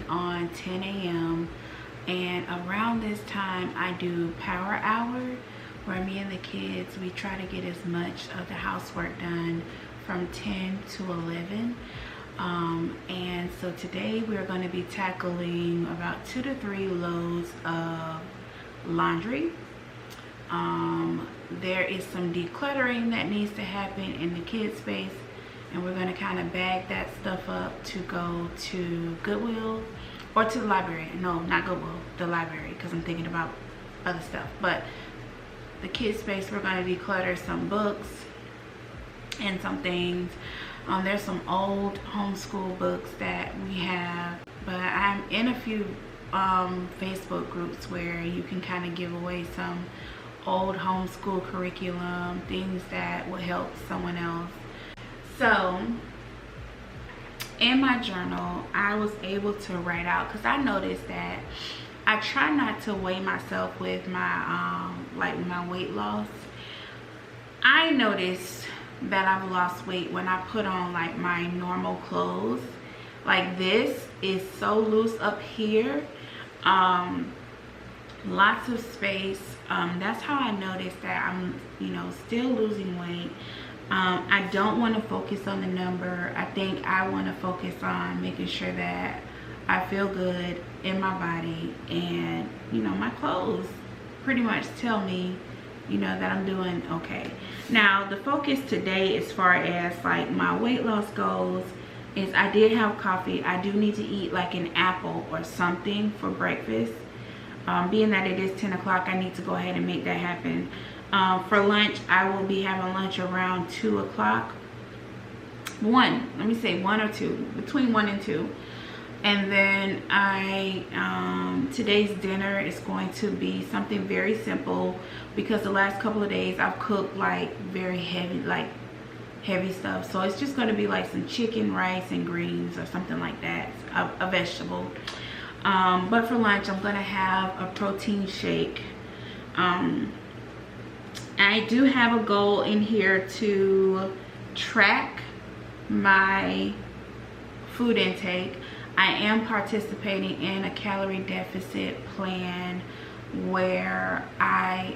On 10 a.m. and around this time I do power hour, where me and the kids, we try to get as much of the housework done from 10 to 11. And so today we're going to be tackling about 2 to 3 loads of laundry. There is some decluttering that needs to happen in the kids space, and we're going to kind of bag that stuff up to go to Goodwill or to the library. No, not Goodwill, the library, because I'm thinking about other stuff. But the kids space, we're going to declutter some books and some things. There's some old homeschool books that we have, but I'm in a few Facebook groups where you can kind of give away some old homeschool curriculum, things that will help someone else. So in my journal, I was able to write out, because I noticed that I try not to weigh myself with my my weight loss. I noticed that I've lost weight when I put on like my normal clothes. Like this is so loose up here, lots of space. That's how I noticed that I'm, still losing weight. I don't want to focus on the number. I think I want to focus on making sure that I feel good in my body, and my clothes pretty much tell me that I'm doing okay. Now the focus today, as far as like my weight loss goes, is I did have coffee. I do need to eat like an apple or something for breakfast. Being that it is 10 o'clock, I need to go ahead and make that happen. For lunch, I will be having lunch around 2 o'clock. Let me say 1 or 2, between 1 and 2. And then today's dinner is going to be something very simple, because the last couple of days I've cooked like very heavy stuff. So it's just going to be like some chicken, rice, and greens or something like that, a vegetable. But for lunch, I'm going to have a protein shake. I do have a goal in here to track my food intake. I am participating in a calorie deficit plan where I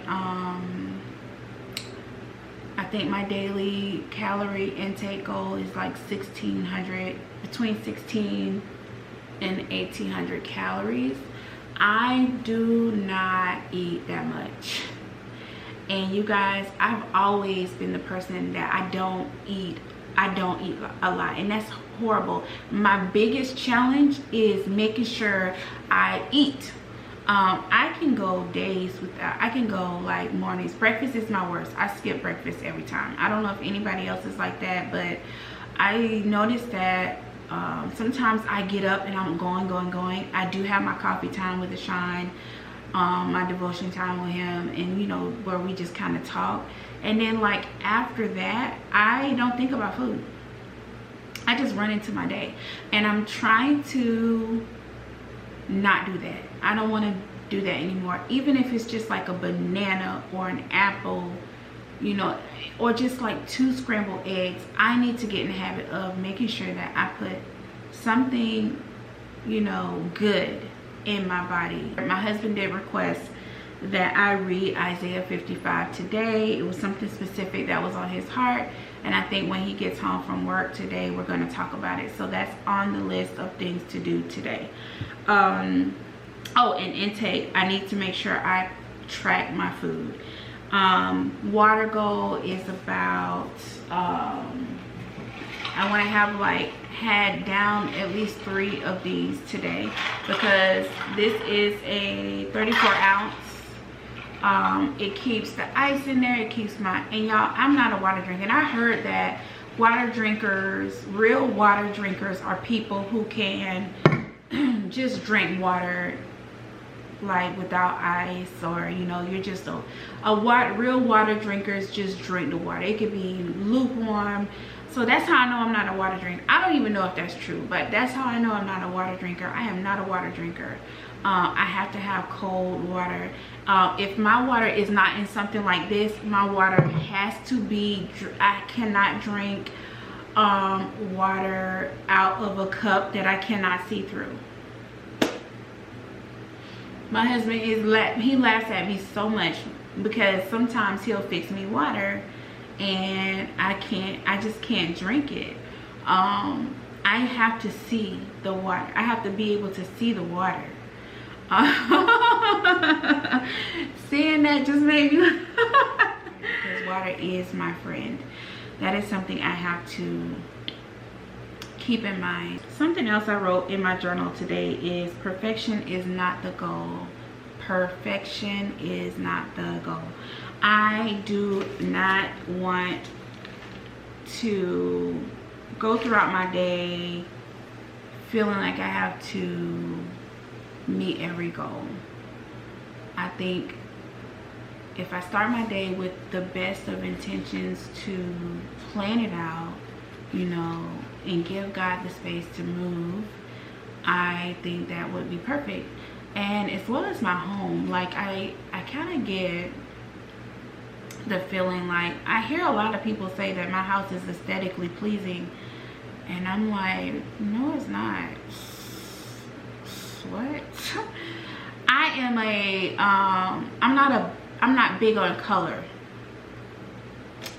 think my daily calorie intake goal is like 1,600, between 16 and 1,800 calories. I do not eat that much. And you guys, I've always been the person that I don't eat a lot, and that's horrible. My biggest challenge is making sure I eat. I can go days without, I can go like mornings. Breakfast is my worst. I skip breakfast every time. I don't know if anybody else is like that, but I noticed that sometimes I get up and I'm going. I do have my coffee time with Ashine, my devotion time with him, and where we just kind of talk. And then like after that, I don't think about food. I just run into my day, and I'm trying to not do that. I don't want to do that anymore. Even if it's just like a banana or an apple, or just like 2 scrambled eggs, I need to get in the habit of making sure that I put something, good in my body. My husband did request that I read Isaiah 55 today. It was something specific that was on his heart, and I think when he gets home from work today, we're going to talk about it. So that's on the list of things to do today. Oh, and intake, I need to make sure I track my food. Water goal is about, I want to have like had down at least 3 of these today, because this is a 34 ounce. It keeps the ice in there, it keeps my, and y'all, I'm not a water drinker, and I heard that water drinkers, real water drinkers, are people who can just drink water like without ice, or you know, you're just real water drinkers just drink the water. It could be lukewarm. So that's how I know I'm not a water drinker. I don't even know if that's true, but that's how I know I'm not a water drinker. I am not a water drinker. I have to have cold water. If my water is not in something like this, my water has to be, I cannot drink water out of a cup that I cannot see through. My husband he laughs at me so much, because sometimes he'll fix me water and I just can't drink it. I have to see the water. I have to be able to see the water. Saying that just made me because water is my friend. That is something I have to keep in mind. Something else I wrote in my journal today is perfection is not the goal. Perfection is not the goal. I do not want to go throughout my day feeling like I have to meet every goal. I think if I start my day with the best of intentions to plan it out, you know, and give God the space to move, I think that would be perfect. And as well as my home, like I kind of get the feeling, like I hear a lot of people say that my house is aesthetically pleasing, and I'm like, no, it's not. What? I am I'm not big on color.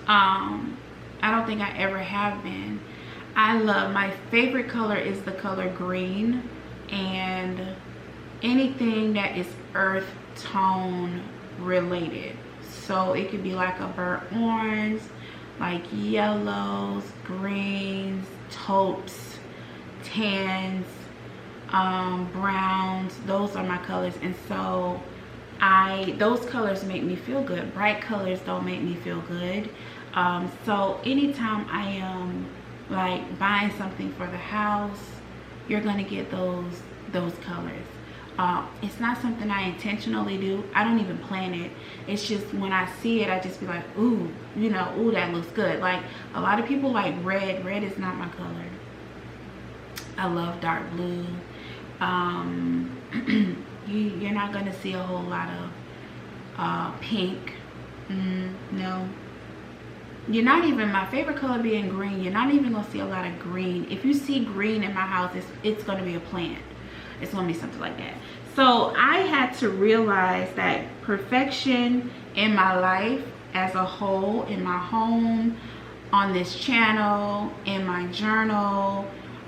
I don't think I ever have been. My favorite color is the color green, and anything that is earth tone related. So it could be like a burnt orange, like yellows, greens, taupes, tans, browns. Those are my colors, and so those colors make me feel good. Bright colors don't make me feel good. So anytime I am like buying something for the house, you're gonna get those colors. It's not something I intentionally do. I don't even plan it. It's just when I see it, I just be like, ooh, you know, ooh, that looks good. Like a lot of people like red. Red is not my color. I love dark blue. You're not gonna see a whole lot of pink. No. You're not even, my favorite color being green, you're not even gonna see a lot of green. If you see green in my house, it's gonna be a plant. It's gonna be something like that. So I had to realize that perfection in my life as a whole, in my home, on this channel, in my journal,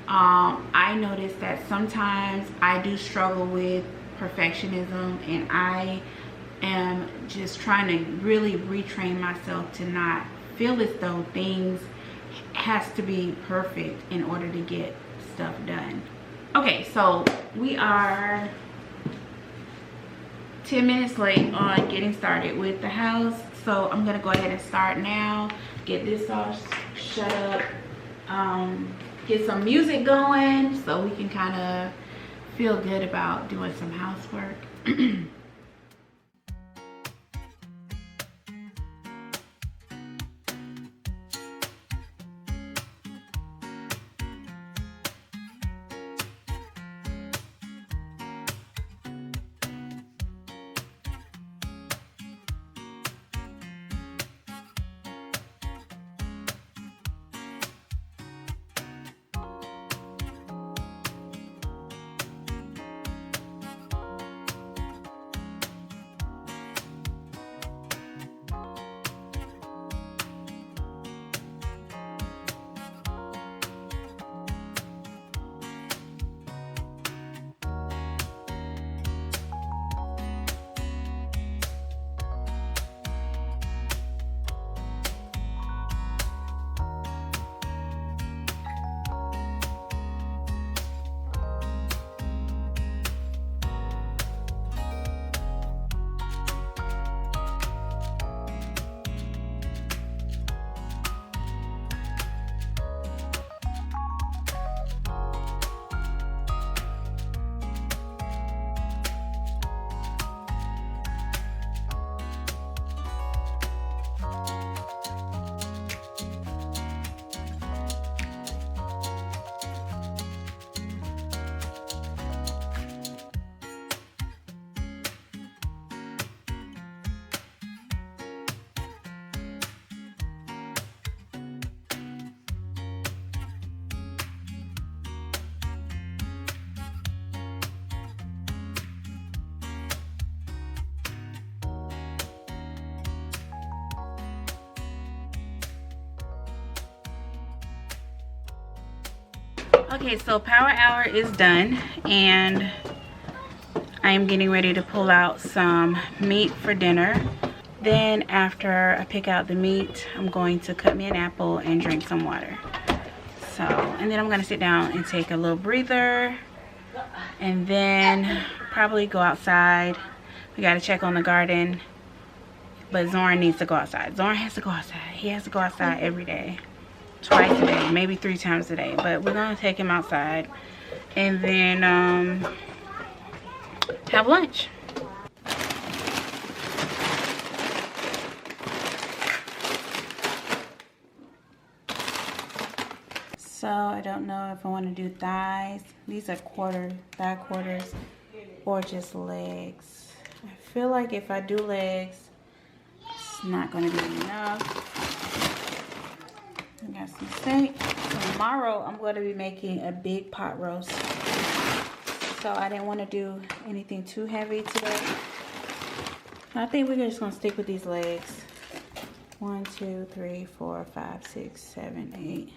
I noticed that sometimes I do struggle with perfectionism, and I am just trying to really retrain myself to not feel as though things has to be perfect in order to get stuff done. Okay, so we are 10 minutes late on getting started with the house, so I'm gonna go ahead and start now, get this all shut up, get some music going so we can kind of feel good about doing some housework. Okay, so power hour is done, and I am getting ready to pull out some meat for dinner. Then after I pick out the meat, I'm going to cut me an apple and drink some water. So, and then I'm gonna sit down and take a little breather, and then probably go outside. We gotta check on the garden, but Zorn needs to go outside. Zorn has to go outside. He has to go outside every day, twice a day, maybe 3 times a day, but we're gonna take him outside and then have lunch. So I don't know if I want to do thighs. These are thigh quarters, or just legs. I feel like if I do legs, it's not going to be enough. I got some steak. Tomorrow I'm going to be making a big pot roast. So I didn't want to do anything too heavy today. I think we're just going to stick with these legs. 1, 2, 3, 4, 5, 6, 7, 8.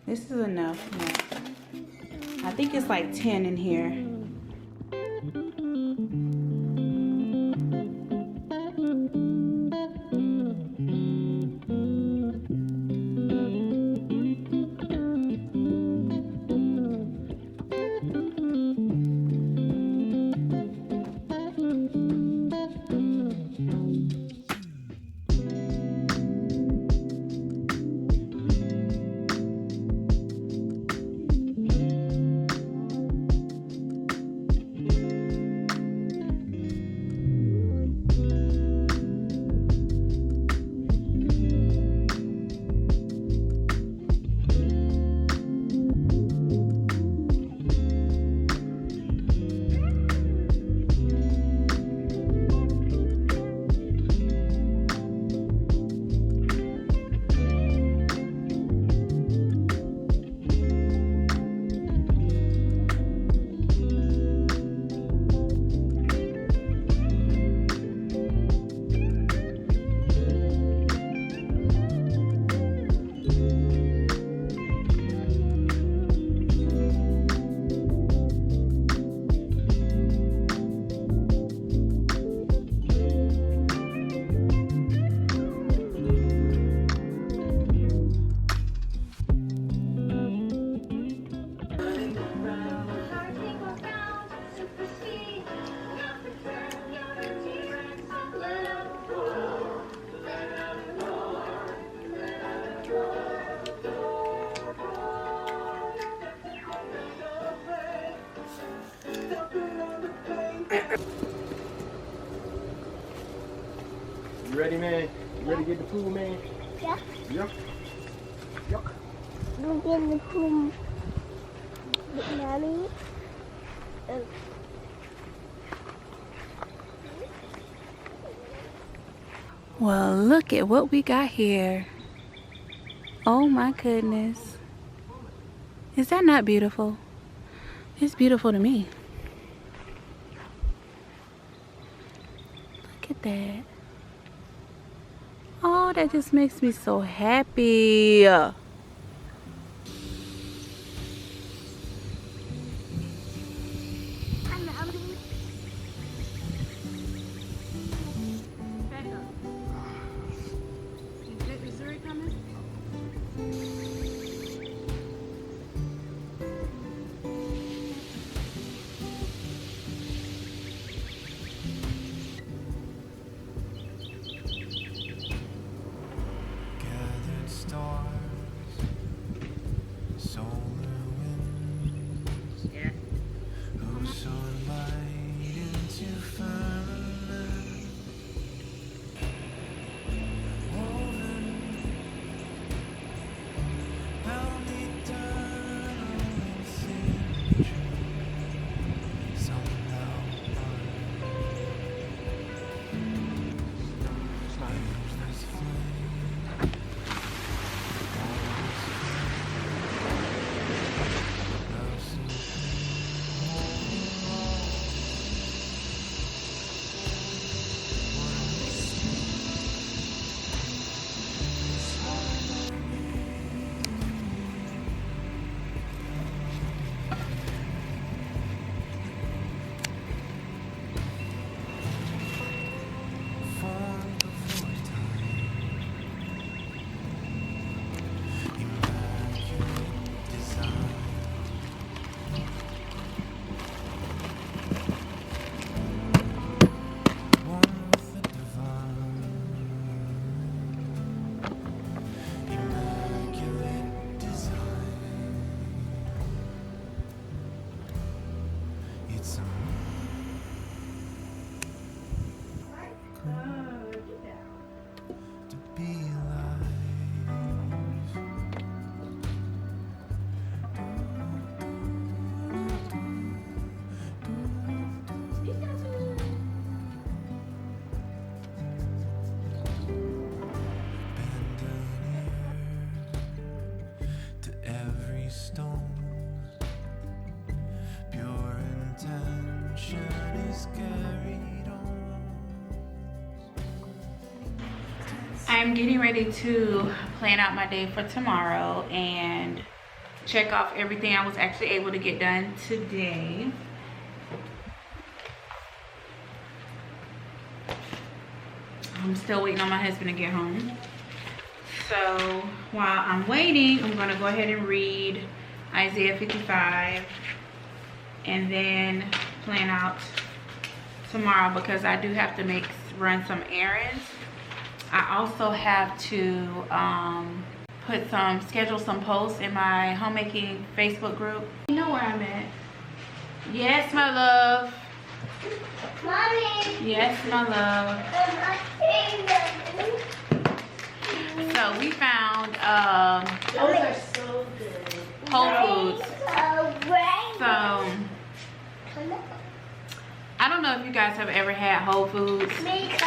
This is enough. Yeah. I think it's like 10 in here. You ready, man? You ready to get the pool, man? Yeah. Yeah. Yeah. We'll get in the pool with Mommy. Well, look at what we got here. Oh my goodness. Is that not beautiful? It's beautiful to me. Look at that. Oh, that just makes me so happy. Gathered storms I'm getting ready to plan out my day for tomorrow and check off everything I was actually able to get done today. I'm still waiting on my husband to get home. So while I'm waiting, I'm gonna go ahead and read Isaiah 55 and then plan out tomorrow because I do have to run some errands. I also have to schedule some posts in my homemaking Facebook group. You know where I'm at. Yes, my love. Mommy. Yes, my love. So we found Those are so good. Whole Foods. So I don't know if you guys have ever had Whole Foods snacks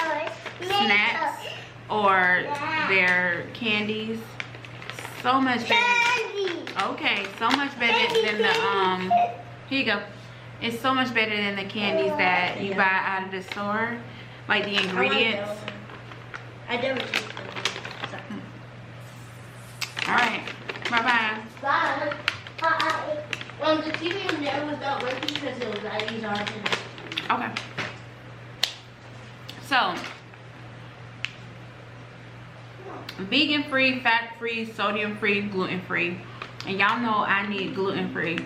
or their candies. So much better. Okay, so much better than the here you go. It's so much better than the candies that you buy out of the store, like the ingredients. I never taste them. All right, bye Bye. The TV in there was not working because it was IV's on. bye. Okay. So, vegan free, fat free, sodium free, gluten free, and y'all know I need gluten free.